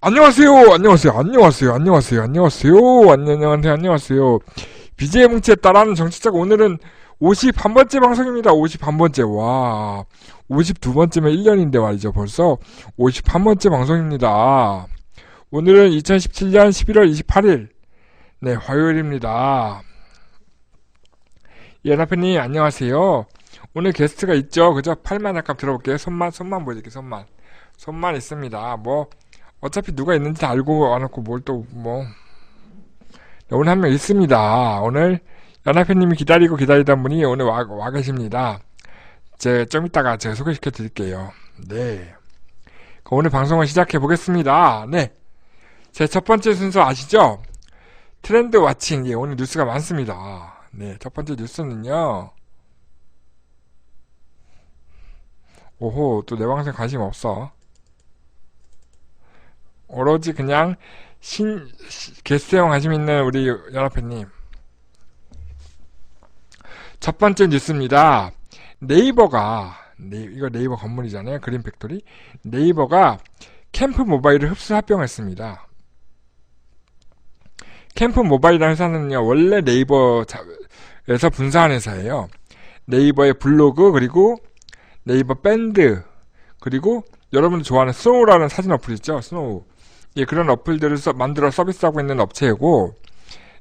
안녕하세요, 안녕하세요, 안녕하세요, 안녕하세요, 안녕하세요, 안녕하세요. BJ 뭉치에 따라하는 정치자가 오늘은 51번째 방송입니다. 51번째, 와. 52번째면 1년인데 말이죠. 벌써 51번째 방송입니다. 오늘은 2017년 11월 28일, 네, 화요일입니다. 연합회님, 안녕하세요. 오늘 게스트가 있죠? 그죠? 팔만 약간 들어볼게요. 손만 보여줄게요, 손만. 손만 있습니다. 뭐, 어차피 누가 있는지 다 알고 와놓고 뭘 또, 뭐. 네, 오늘 한 명 있습니다. 오늘 연합회님이 기다리던 분이 오늘 와 계십니다. 좀 이따가 제가 소개시켜 드릴게요. 네. 그럼 오늘 방송을 시작해 보겠습니다. 네. 제 첫 번째 순서 아시죠? 트렌드 와칭. 예, 오늘 뉴스가 많습니다. 네, 첫 번째 뉴스는요. 오호, 또 내 방송 관심 없어. 오로지 그냥 게스트형 관심 있는 우리 연합회님. 첫 번째 뉴스입니다. 네이버가, 이거 네이버 건물이잖아요. 그린 팩토리. 네이버가 캠프 모바일을 흡수 합병했습니다. 캠프 모바일이라는 회사는요, 원래 네이버에서 분사한 회사예요. 네이버의 블로그, 그리고 네이버 밴드, 그리고 여러분들 좋아하는 스노우라는 사진 어플 있죠? 스노우. 예, 그런 어플들을 만들어 서비스하고 있는 업체이고,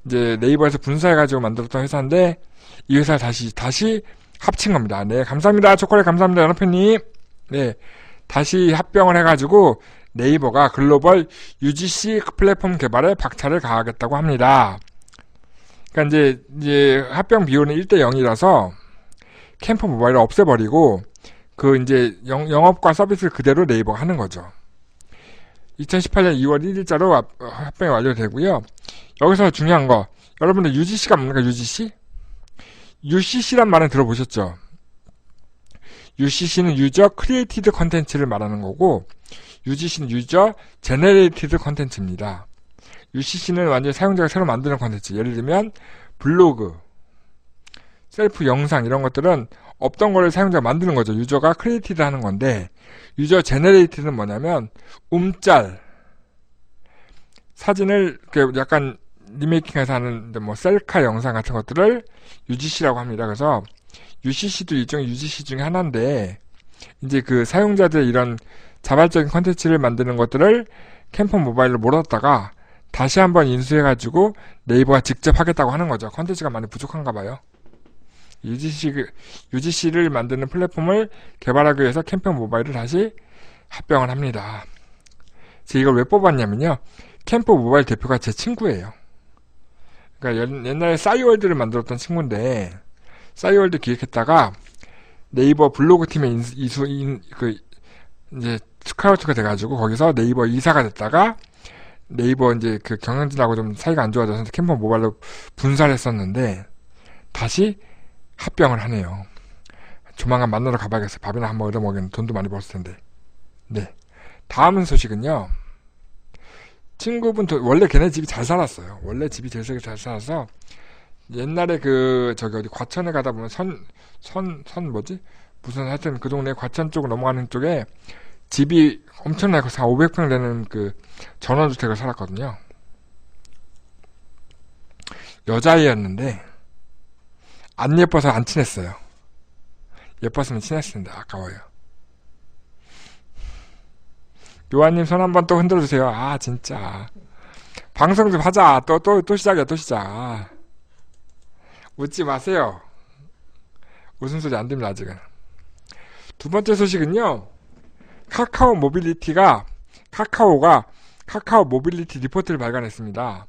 이제 네이버에서 분사해가지고 만들었던 회사인데, 이 회사를 다시 합친 겁니다. 네, 감사합니다. 초콜릿 감사합니다. 연합회님. 네, 다시 합병을 해가지고, 네이버가 글로벌 UGC 플랫폼 개발에 박차를 가하겠다고 합니다. 그러니까 이제 합병 비율은 1대 0이라서, 캠프 모바일을 없애버리고, 이제 영업과 서비스를 그대로 네이버가 하는 거죠. 2018년 2월 1일자로 합병이 완료되고요. 여기서 중요한 거, 여러분들 UGC가 뭡니까? UGC? UCC란 말은 들어보셨죠? UCC는 유저 크리에이티드 컨텐츠를 말하는 거고, UGC는 유저 제너레이티드 컨텐츠입니다. UCC는 완전히 사용자가 새로 만드는 컨텐츠. 예를 들면 블로그, 셀프 영상 이런 것들은 없던 거를 사용자가 만드는 거죠. 유저가 크리에이티드 하는 건데, 유저 제너레이티드는 뭐냐면 움짤 사진을 약간 리메이킹해서 하는데 뭐 셀카 영상 같은 것들을 UGC라고 합니다. 그래서 UCC도 일종의 UGC 중에 하나인데, 이제 그 사용자들 이런 자발적인 컨텐츠를 만드는 것들을 캠프 모바일로 몰았다가 다시 한번 인수해가지고 네이버가 직접 하겠다고 하는 거죠. 컨텐츠가 많이 부족한가 봐요. UGC를 만드는 플랫폼을 개발하기 위해서 캠프 모바일을 다시 합병을 합니다. 제가 이걸 왜 뽑았냐면요. 캠프 모바일 대표가 제 친구예요. 그러니까 옛날에 싸이월드를 만들었던 친구인데, 싸이월드 기획했다가 네이버 블로그 팀에 이제 스카우트가 돼가지고 거기서 네이버 이사가 됐다가 네이버 이제 그 경영진하고 좀 사이가 안 좋아져서 캠프 모바일로 분사를 했었는데 다시 합병을 하네요. 조만간 만나러 가봐야겠어요. 밥이나 한번 얻어먹으면 돈도 많이 벌었을 텐데. 네. 다음 소식은요. 친구분, 원래 걔네 집이 잘 살았어요. 원래 집이 되게 잘 살아서, 옛날에 어디 과천에 가다 보면 뭐지? 무슨 하여튼 그 동네 과천 쪽 넘어가는 쪽에 집이 엄청나게 500평 되는 전원주택을 살았거든요. 여자아이였는데, 안 예뻐서 안 친했어요. 예뻤으면 친했을 텐데 아까워요. 요한님 손 한번 또 흔들어주세요. 아 진짜 방송 좀 하자. 또 시작이야. 또 시작. 웃지 마세요. 웃음소리 안 들립니다 아직은. 두 번째 소식은요. 카카오가 카카오 모빌리티 리포트를 발간했습니다.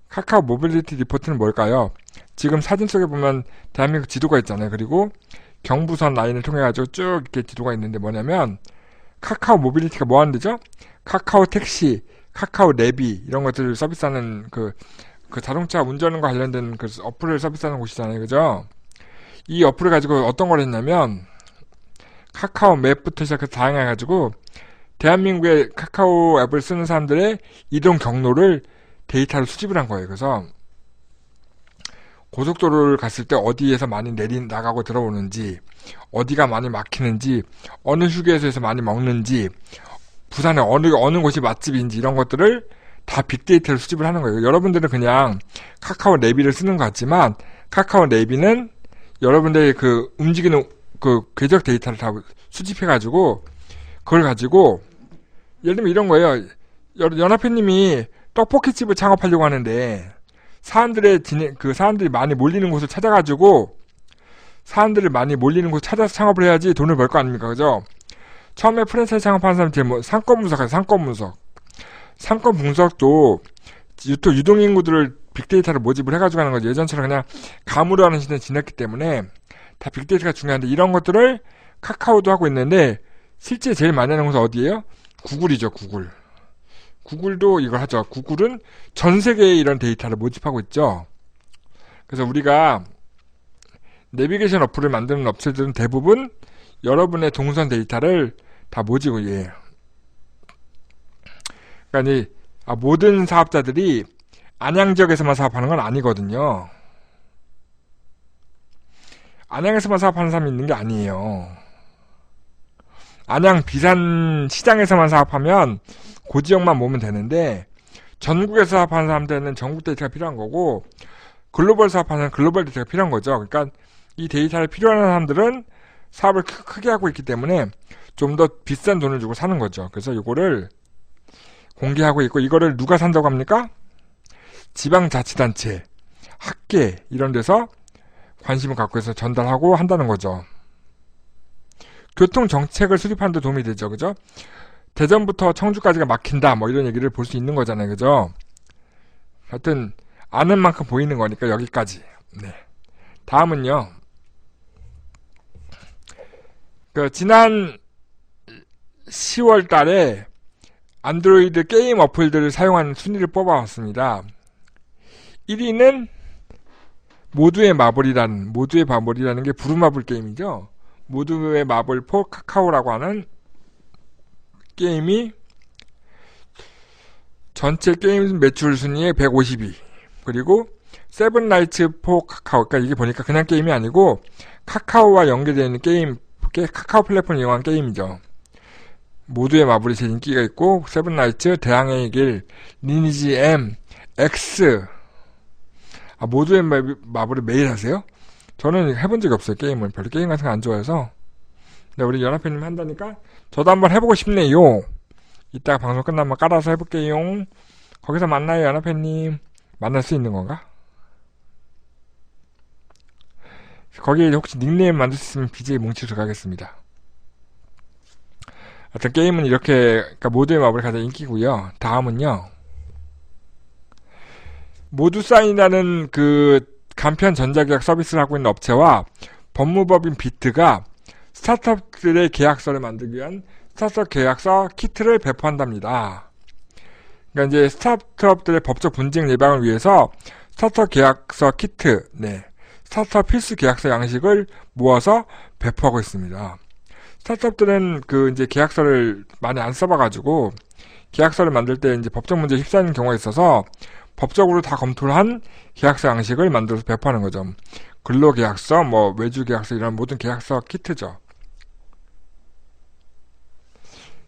카카오 모빌리티 리포트는 뭘까요? 지금 사진 속에 보면 대한민국 지도가 있잖아요. 그리고 경부선 라인을 통해 가지고 쭉 이렇게 지도가 있는데 뭐냐면 카카오 모빌리티가 뭐 하는 데죠? 카카오 택시, 카카오 내비 이런 것들을 서비스하는 그 자동차 운전과 관련된 그 어플을 서비스하는 곳이잖아요. 그죠? 이 어플을 가지고 어떤 걸 했냐면 카카오 맵부터 시작해서 다양해 가지고 대한민국의 카카오 앱을 쓰는 사람들의 이동 경로를 데이터를 수집을 한 거예요. 그래서 고속도로를 갔을 때 어디에서 많이 나가고 들어오는지, 어디가 많이 막히는지, 어느 휴게소에서 많이 먹는지, 부산에 어느 곳이 맛집인지 이런 것들을 다 빅데이터로 수집을 하는 거예요. 여러분들은 그냥 카카오 내비를 쓰는 것 같지만 카카오 내비는 여러분들의 그 움직이는 그 궤적 데이터를 다 수집해가지고 그걸 가지고 예를 들면 이런 거예요. 연합회님이 떡볶이집을 창업하려고 하는데 사람들이 많이 몰리는 곳을 찾아가지고 사람들이 많이 몰리는 곳 찾아서 창업을 해야지 돈을 벌 거 아닙니까? 그죠? 처음에 프랜차이즈 창업하는 사람이 제일 상권 분석하죠. 상권 분석도 유동인구들을 빅데이터로 모집을 해가지고 하는 거죠. 예전처럼 그냥 감으로 하는 시대에 지났기 때문에 다 빅데이터가 중요한데 이런 것들을 카카오도 하고 있는데 실제 제일 많이 하는 곳은 어디예요? 구글이죠. 구글도 이걸 하죠. 구글은 전 세계에 이런 데이터를 모집하고 있죠. 그래서 우리가 내비게이션 어플을 만드는 업체들은 대부분 여러분의 동선 데이터를 다 모집을 해요. 그러니까 모든 사업자들이 안양 지역에서만 사업하는 건 아니거든요. 안양에서만 사업하는 사람이 있는 게 아니에요. 안양 비산 시장에서만 사업하면 그 지역만 모으면 되는데 전국에서 사업하는 사람들은 전국 데이터가 필요한 거고 글로벌 사업하는 글로벌 데이터가 필요한 거죠. 그러니까 이 데이터를 필요한 사람들은 사업을 크게 하고 있기 때문에 좀 더 비싼 돈을 주고 사는 거죠. 그래서 이거를 공개하고 있고 이거를 누가 산다고 합니까? 지방자치단체, 학계 이런 데서 관심을 갖고 해서 전달하고 한다는 거죠. 교통정책을 수립하는 데 도움이 되죠. 그죠? 대전부터 청주까지가 막힌다 뭐 이런 얘기를 볼 수 있는 거잖아요. 그죠? 하여튼 아는 만큼 보이는 거니까 여기까지. 네. 다음은요. 지난 10월 달에 안드로이드 게임 어플들을 사용하는 순위를 뽑아왔습니다. 1위는 모두의 마블이라는 게 부루마블 게임이죠. 모두의 마블 포 카카오라고 하는 게임이 전체 게임 매출 순위의 152. 그리고 세븐라이츠 포 카카오. 그러니까 이게 보니까 그냥 게임이 아니고 카카오와 연계되어 있는 게임, 카카오 플랫폼을 이용한 게임이죠. 모두의 마블이 제일 인기가 있고 세븐라이츠, 대항해의 길, 리니지 M, X. 모두의 마블을 매일 하세요? 저는 해본 적이 없어요. 게임을. 별로 게임 같은 거 안 좋아해서. 근데 우리 연합회님 한다니까 저도 한번 해보고 싶네요. 이따가 방송 끝나면 깔아서 해볼게요. 거기서 만나요. 연합회님. 만날 수 있는 건가? 거기에 혹시 닉네임 만들 수 있으면 BJ 뭉치로 가겠습니다. 하여튼 게임은 이렇게 그러니까 모두의 마블이 가장 인기고요. 다음은요. 모두사인이라는 그 간편 전자계약 서비스를 하고 있는 업체와 법무법인 비트가 스타트업들의 계약서를 만들기 위한 스타트업 계약서 키트를 배포한답니다. 그러니까 이제 스타트업들의 법적 분쟁 예방을 위해서 스타트업 계약서 키트, 스타트업 필수 계약서 양식을 모아서 배포하고 있습니다. 스타트업들은 그 이제 계약서를 많이 안 써봐가지고 계약서를 만들 때 이제 법적 문제에 휩싸이는 경우가 있어서 법적으로 다 검토를 한 계약서 양식을 만들어서 배포하는 거죠. 근로계약서, 외주계약서 이런 모든 계약서 키트죠.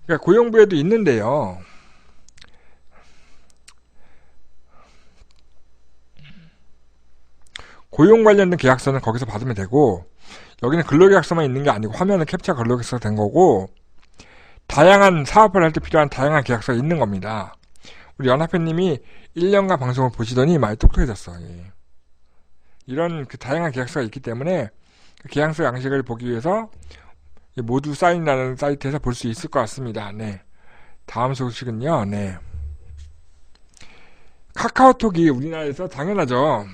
그러니까 고용부에도 있는데요. 고용 관련된 계약서는 거기서 받으면 되고 여기는 근로계약서만 있는 게 아니고 화면은 캡처 근로계약서가 된 거고 다양한 사업을 할 때 필요한 다양한 계약서가 있는 겁니다. 우리 연합회님이 1년간 방송을 보시더니 많이 똑똑해졌어. 예. 이런 그 다양한 계약서가 있기 때문에 그 계약서 양식을 보기 위해서 모두 사인이라는 사이트에서 볼 수 있을 것 같습니다. 네. 다음 소식은요. 카카오톡이 우리나라에서 당연하죠.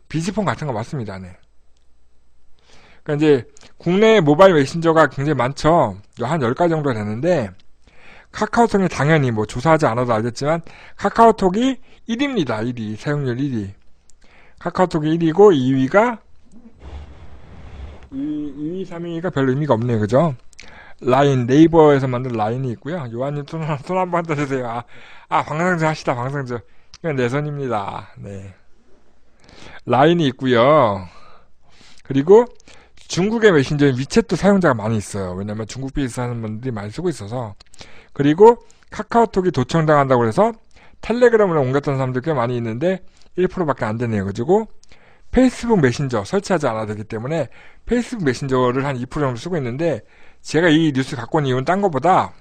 비즈폰 같은 거 맞습니다. 네. 그러니까 이제 국내 모바일 메신저가 굉장히 많죠. 한 10가지 정도 되는데 카카오톡이 당연히 조사하지 않아도 알겠지만 카카오톡이 1위입니다. 1위. 사용률 1위. 카카오톡이 1위고 2위, 3위가 별로 의미가 없네요. 그죠? 라인, 네이버에서 만든 라인이 있고요. 요한님 손 한번 들으세요. 방송주 하시다, 방송주. 이건 내 손입니다. 네. 라인이 있고요. 그리고 중국의 메신저인 위챗도 사용자가 많이 있어요. 왜냐면 중국 비즈니스 하는 분들이 많이 쓰고 있어서 그리고 카카오톡이 도청당한다고 해서 텔레그램으로 옮겼던 사람들 꽤 많이 있는데 1%밖에 안 되네요. 그리고 페이스북 메신저 설치하지 않아도 되기 때문에 페이스북 메신저를 한 2% 정도 쓰고 있는데 제가 이 뉴스 갖고 온 이유는 딴 것보다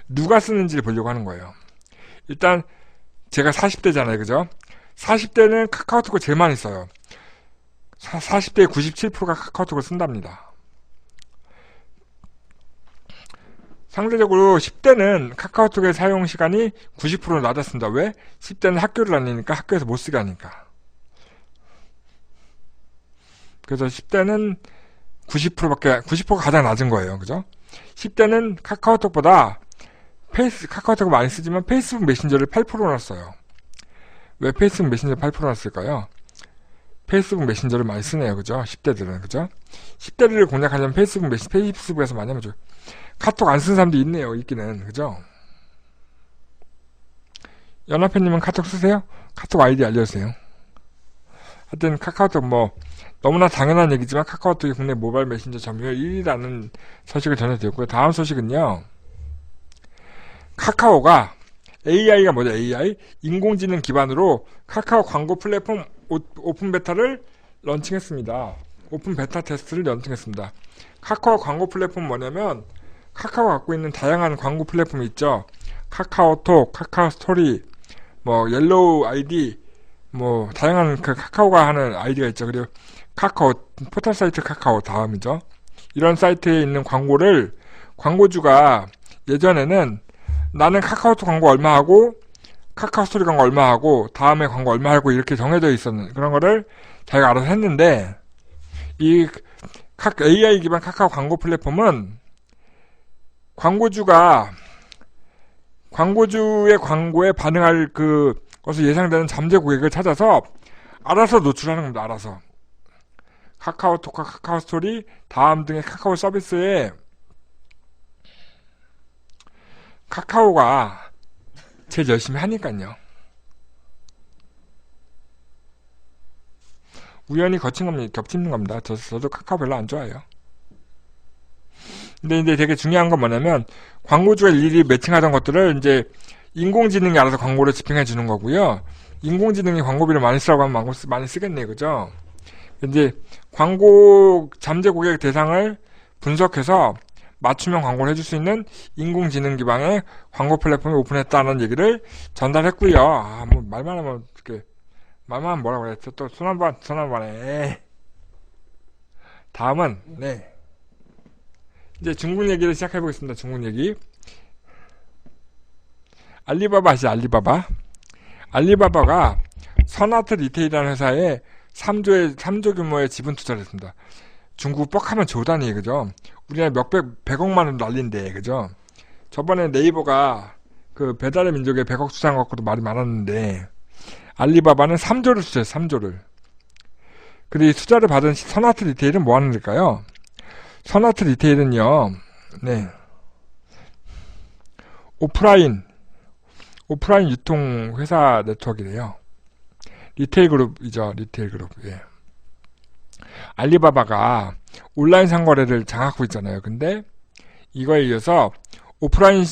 누가 쓰는지를 보려고 하는 거예요. 일단 제가 40대잖아요. 그죠? 40대는 카카오톡을 제일 많이 써요. 40대의 97%가 카카오톡을 쓴답니다. 상대적으로 10대는 카카오톡의 사용 시간이 90% 낮았습니다. 왜? 10대는 학교를 다니니까 학교에서 못 쓰게 하니까. 그래서 10대는 90%가 가장 낮은 거예요. 그죠? 10대는 카카오톡보다 카카오톡을 많이 쓰지만 페이스북 메신저를 8%나 써요. 왜 페이스북 메신저를 8%나 쓸까요? 페이스북 메신저를 많이 쓰네요. 그죠? 10대들은. 그죠? 10대들을 공략하려면 페이스북에서 많이 하면 좋아요. 카톡 안 쓰는 사람도 있네요. 있기는. 그죠? 연합회님은 카톡 쓰세요? 카톡 아이디 알려주세요. 하여튼 카카오톡 너무나 당연한 얘기지만 카카오톡이 국내 모바일 메신저 점유율 1위라는 소식을 전해드렸고요. 다음 소식은요. 카카오가 AI가 뭐죠? AI? 인공지능 기반으로 카카오 광고 플랫폼 오픈 베타를 런칭했습니다. 오픈 베타 테스트를 런칭했습니다. 카카오 광고 플랫폼 뭐냐면 카카오가 갖고 있는 다양한 광고 플랫폼이 있죠. 카카오톡, 카카오스토리, 옐로우 아이디, 다양한 카카오가 하는 아이디가 있죠. 그리고 카카오, 포털 사이트 카카오 다음이죠. 이런 사이트에 있는 광고를 광고주가 예전에는 나는 카카오톡 광고 얼마 하고 카카오스토리 광고 얼마 하고 다음에 광고 얼마 하고 이렇게 정해져 있었는 그런 거를 자기가 알아서 했는데 이 AI 기반 카카오 광고 플랫폼은 광고주의 광고에 반응할 것을 예상되는 잠재 고객을 찾아서 알아서 노출하는 겁니다. 알아서 카카오톡과 카카오스토리 다음 등의 카카오 서비스에 카카오가 제일 열심히 하니까요. 우연히 겹치는 겁니다. 저도 카카오 별로 안 좋아해요. 근데 이제 되게 중요한 건 뭐냐면 광고주가 일일이 매칭하던 것들을 이제 인공지능이 알아서 광고를 집행해 주는 거고요. 인공지능이 광고비를 많이 쓰라고 하면 많이 쓰겠네요. 그죠? 이제 광고 잠재 고객 대상을 분석해서 맞춤형 광고를 해줄 수 있는 인공지능 기반의 광고 플랫폼이 오픈했다는 얘기를 전달했고요. 말만 하면 뭐라고 그랬죠? 또 손 한 번에. 다음은 이제 중국 얘기를 시작해 보겠습니다. 중국 얘기. 알리바바 아시죠? 알리바바가 선아트 리테일이라는 회사에 3조 규모의 지분 투자를 했습니다. 중국 뻑하면 조단이에요. 그죠? 우리나라 100억만 원 날린데, 그죠? 저번에 네이버가 배달의 민족에 100억 투자한 것 갖고도 말이 많았는데, 알리바바는 3조를 투자했어요. 3조를. 그리고 이 투자를 받은 선아트 리테일은 뭐 하는 데일까요? 선아트 리테일은요, 오프라인 유통 회사 네트워크래요. 리테일 그룹이죠. 리테일 그룹. 예. 알리바바가 온라인 상거래를 장악하고 있잖아요. 근데 이거에 이어서 오프라인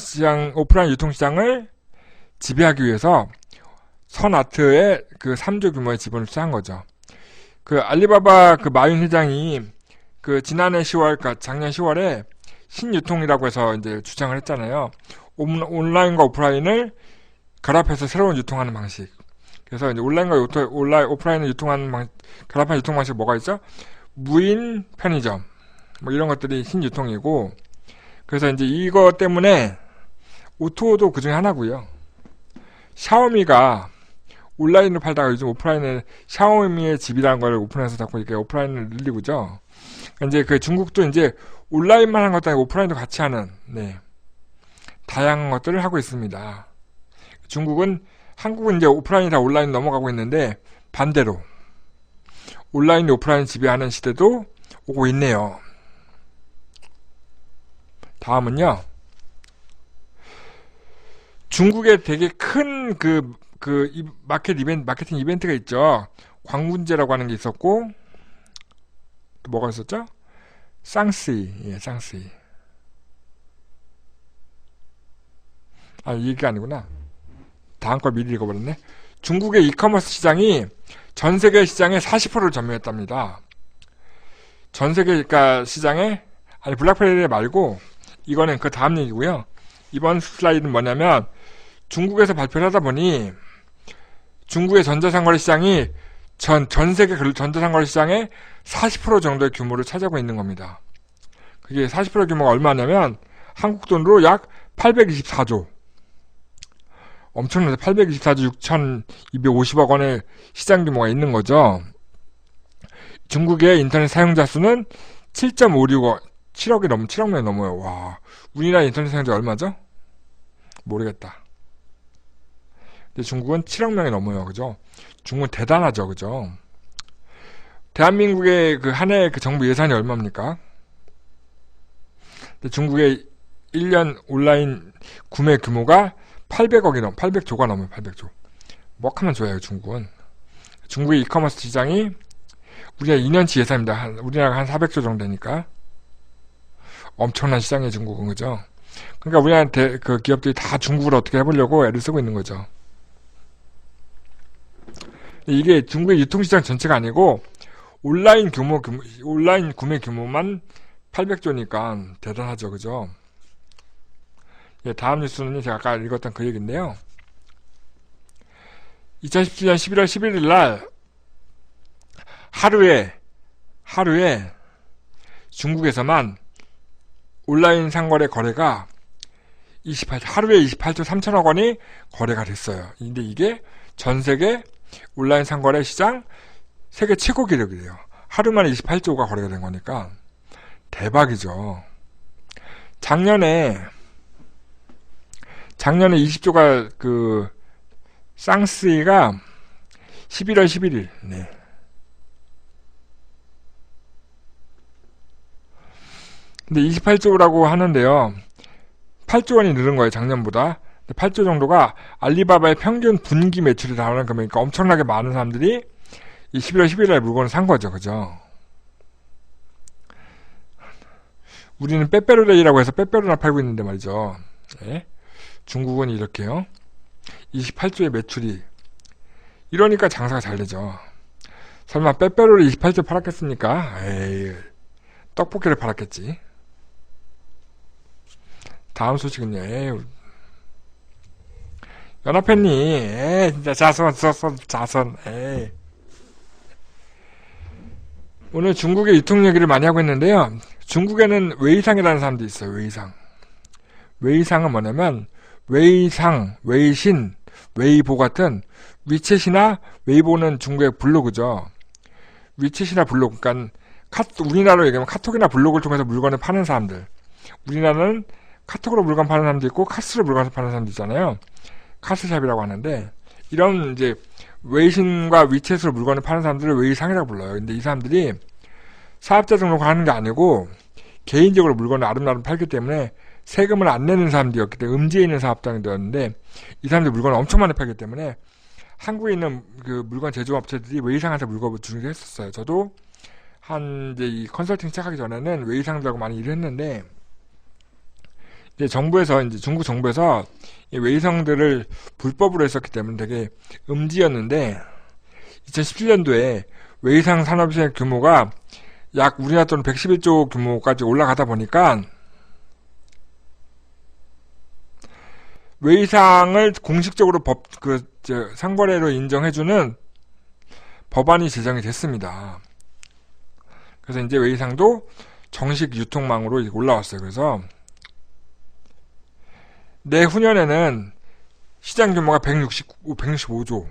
유통시장을 지배하기 위해서 선아트에 3조 규모의 지분을 투자한 거죠. 알리바바 마윈 회장이 지난해 10월, 그러니까 작년 10월에 신유통이라고 해서 이제 주장을 했잖아요. 온라인과 오프라인을 결합해서 새로운 유통하는 방식. 그래서 이제 온라인과 오프라인을 유통하는 결합한 유통 방식 뭐가 있죠? 무인 편의점. 이런 것들이 신유통이고. 그래서 이제 이거 때문에 오토도 그 중에 하나고요. 샤오미가 온라인을 팔다가 요즘 오프라인을 샤오미의 집이라는 걸 오픈해서 자꾸 이렇게 오프라인을 늘리고죠. 이제 중국도 이제 온라인만 한 것도 아니고 오프라인도 같이 하는, 다양한 것들을 하고 있습니다. 한국은 이제 오프라인이 다 온라인 넘어가고 있는데, 반대로, 온라인이 오프라인 지배하는 시대도 오고 있네요. 다음은요, 중국에 되게 큰 마케팅 이벤트가 있죠. 광군제라고 하는 게 있었고, 또 뭐가 있었죠? 쌍스이. 이 얘기가 아니구나. 다음 걸 미리 읽어버렸네. 중국의 이커머스 시장이 전 세계 시장의 40%를 점유했답니다. 전 세계 그러니까 시장에 블랙프라이데이 말고 이거는 그 다음 얘기고요. 이번 슬라이드는 뭐냐면 중국에서 발표를 하다 보니 중국의 전자상거래 시장이 전 세계 전자상거래 시장의 40% 정도의 규모를 차지하고 있는 겁니다. 그게 40% 규모가 얼마냐면 한국 돈으로 약 824조. 엄청나게 824조 6,250억 원의 시장 규모가 있는 거죠. 중국의 인터넷 사용자 수는 7.56억, 7억 명이 넘어요. 와, 우리나라 인터넷 사용자 얼마죠? 모르겠다. 근데 중국은 7억 명이 넘어요. 그죠? 중국은 대단하죠. 그죠? 대한민국의 그 한 해 그 정부 예산이 얼마입니까? 근데 중국의 1년 온라인 구매 규모가 800조가 넘어요. 800조. 뭐 하면 좋아요, 중국은. 중국의 이커머스 시장이 우리나라 2년치 예산입니다. 우리나라가 한 400조 정도 되니까. 엄청난 시장이에요, 중국은. 그죠? 그러니까 우리나라 그 기업들이 다 중국을 어떻게 해보려고 애를 쓰고 있는 거죠. 이게 중국의 유통시장 전체가 아니고 온라인 구매 규모만 800조니까 대단하죠. 그죠? 예, 다음 뉴스는 제가 아까 읽었던 그 얘기인데요. 2017년 11월 11일 날 하루에 중국에서만 온라인 상거래 거래가 하루에 28조 3천억 원이 거래가 됐어요. 근데 이게 전 세계 온라인 상거래 시장 세계 최고 기록이래요. 하루 만에 28조가 거래가 된 거니까 대박이죠. 작년에 20조가 그 쌍스이가 11월 11일 네. 근데 28조라고 하는데요. 8조 원이 늘은 거예요. 작년보다. 8조 정도가 알리바바의 평균 분기 매출이 나오는 금액이니까 엄청나게 많은 사람들이 이 11월 11일에 물건을 산 거죠. 그죠? 우리는 빼빼로데이라고 해서 빼빼로나 팔고 있는데 말이죠. 예? 중국은 이렇게요. 28조의 매출이 이러니까 장사가 잘 되죠. 설마 빼빼로를 28조 팔았겠습니까? 에이, 떡볶이를 팔았겠지. 다음 소식은요. 에이, 연합회님, 에이, 진짜 자선, 에이. 오늘 중국의 유통 얘기를 많이 하고 있는데요. 중국에는 웨이상이라는 사람도 있어요. 웨이상은 뭐냐면 웨이상, 웨이신, 웨이보 같은 위챗이나 웨이보는 중국의 블로그죠. 위챗이나 블로그, 그러니까 우리나라로 얘기하면 카톡이나 블로그를 통해서 물건을 파는 사람들. 우리나라는 카톡으로 물건 파는 사람도 있고 카스로 물건을 파는 사람도 있잖아요. 카스샵이라고 하는데 이런 이제 웨이신과 위챗으로 물건을 파는 사람들을 웨이상이라고 불러요. 근데 이 사람들이 사업자 등록을 하는 게 아니고 개인적으로 물건을 아름아름 팔기 때문에 세금을 안 내는 사람들이었기 때문에 음지에 있는 사업장이었는데 이 사람들 물건을 엄청 많이 팔기 때문에 한국에 있는 그 물건 제조업체들이 웨이상한테 물건을 주기도 했었어요. 저도 이제 이 컨설팅 시작하기 전에는 웨이상들하고 많이 일을 했는데 이제 중국 정부에서 이 웨이상들을 불법으로 했었기 때문에 되게 음지였는데 2017년도에 웨이상 산업시장 규모가 약 우리나라 돈 111조 규모까지 올라가다 보니까 웨이상을 공식적으로 상거래로 인정해주는 법안이 제정이 됐습니다. 그래서 이제 웨이상도 정식 유통망으로 올라왔어요. 그래서 내후년에는 시장 규모가 165조.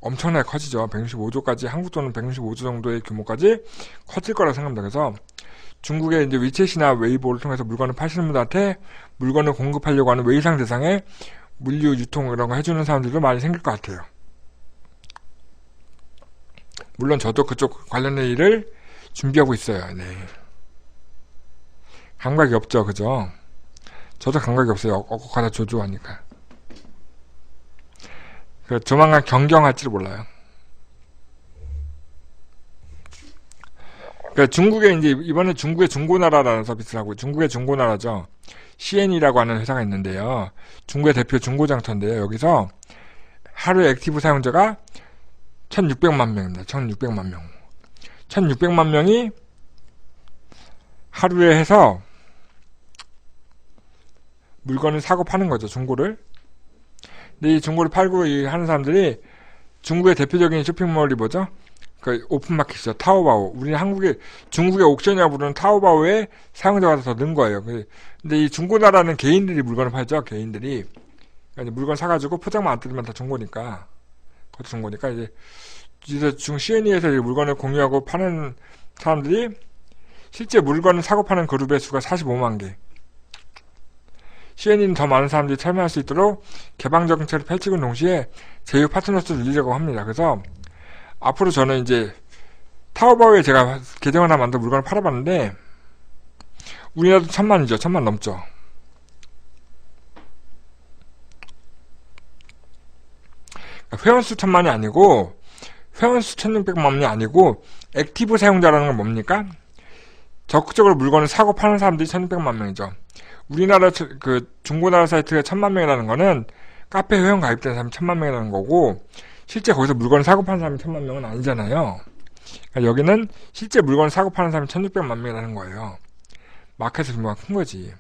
엄청나게 커지죠. 165조까지, 한국 돈은 165조 정도의 규모까지 커질 거라고 생각합니다. 그래서 중국의 이제 위챗이나 웨이보를 통해서 물건을 파시는 분들한테 물건을 공급하려고 하는 웨이상 대상의 물류 유통 이런 거 해주는 사람들도 많이 생길 것 같아요. 물론 저도 그쪽 관련된 일을 준비하고 있어요. 네. 감각이 없죠. 그죠? 저도 감각이 없어요. 억하다 조조하니까. 조만간 경경할지도 몰라요. 그러니까 중국에 이제 이번에 중국의 중고나라라는 서비스를 하고 중국의 중고나라죠. CN이라고 하는 회사가 있는데요. 중국의 대표 중고장터인데요. 여기서 하루에 액티브 사용자가 1600만 명입니다. 1600만 명. 1600만 명이 하루에 해서 물건을 사고 파는 거죠. 중고를. 근데 이 중고를 팔고 하는 사람들이 중국의 대표적인 쇼핑몰이 뭐죠? 그 오픈마켓이죠. 타오바오. 우리 중국의 옥션이라고 부르는 타오바오에 사용자가 더 는 거예요. 근데 이 중고나라는 개인들이 물건을 팔죠. 개인들이. 그러니까 물건 사가지고 포장만 안 뜯으면 다 중고니까. 그것도 중고니까 이제 CNE에서 물건을 공유하고 파는 사람들이 실제 물건을 사고 파는 그룹의 수가 45만 개. CNE는 더 많은 사람들이 참여할 수 있도록 개방 정책을 펼치는 동시에 제휴 파트너 수를 늘리려고 합니다. 그래서 앞으로 저는 이제 타오바오에 제가 계정 하나 만들어 물건을 팔아봤는데 우리나라도 1000만이죠. 1000만 넘죠. 회원수 1000만이 아니고 회원수 1600만이 아니고 액티브 사용자라는 건 뭡니까? 적극적으로 물건을 사고 파는 사람들이 1600만 명이죠. 우리나라 중고나라 사이트가 1000만 명이라는 거는 카페 회원 가입된 사람이 1000만 명이라는 거고 실제 거기서 물건을 사고 파는 사람이 1000만 명은 아니잖아요. 그러니까 여기는 실제 물건을 사고 파는 사람이 1600만 명이라는 거예요. 마켓의 규모가 큰 거지.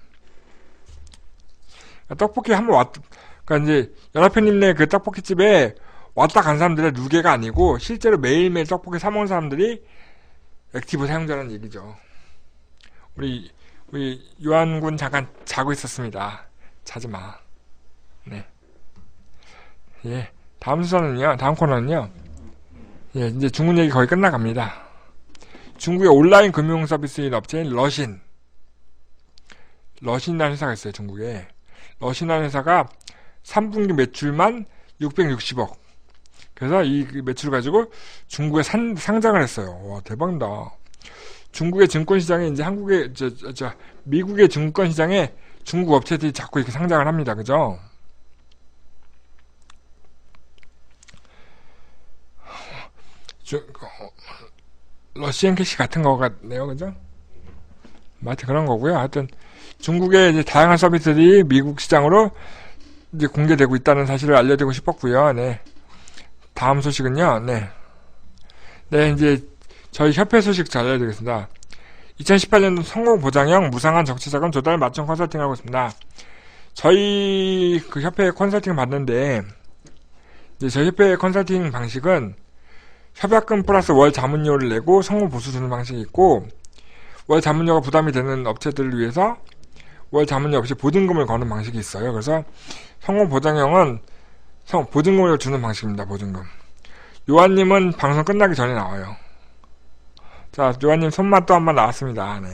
그러니까 떡볶이 한번 그러니까 이제 연합회님네 그 떡볶이집에 왔다 간 사람들의 누계가 아니고 실제로 매일매일 떡볶이 사 먹는 사람들이 액티브 사용자라는 얘기죠. 우리 요한군 잠깐 자고 있었습니다. 자지 마. 네. 예. 다음 코너는요. 예, 이제 중국 얘기 거의 끝나갑니다. 중국의 온라인 금융 서비스인 업체인 러신이라는 회사가 있어요, 중국에. 러신이라는 회사가 3분기 매출만 660억. 그래서 이 매출을 가지고 중국에 상장을 했어요. 와, 대박이다. 중국의 증권시장에 이제 미국의 증권시장에 중국 업체들이 자꾸 이렇게 상장을 합니다. 그죠? 러시안 캐시 같은 거 같네요. 그죠? 마치 그런 거고요. 하여튼 중국의 이제 다양한 서비스들이 미국 시장으로 이제 공개되고 있다는 사실을 알려드리고 싶었고요. 네. 다음 소식은요. 네, 이제 저희 협회 소식 잘 알려드리겠습니다. 2018년도 성공보장형 무상한 정치자금 조달 맞춤 컨설팅을 하고 있습니다. 저희 그 협회 컨설팅 받는데 이제 저희 협회 컨설팅 방식은 협약금 플러스 월 자문료를 내고 성공 보수 주는 방식이 있고 월 자문료가 부담이 되는 업체들을 위해서 월 자문료 없이 보증금을 거는 방식이 있어요. 그래서 성공보장형은 보증금을 주는 방식입니다. 보증금. 요한님은 방송 끝나기 전에 나와요. 자, 요한님 손맛 또 한번 나왔습니다. 네.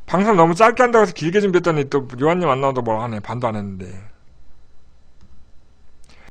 방송 너무 짧게 한다고 해서 길게 준비했더니 또 요한님 안 나와도 뭐라 하네. 반도 안 했는데.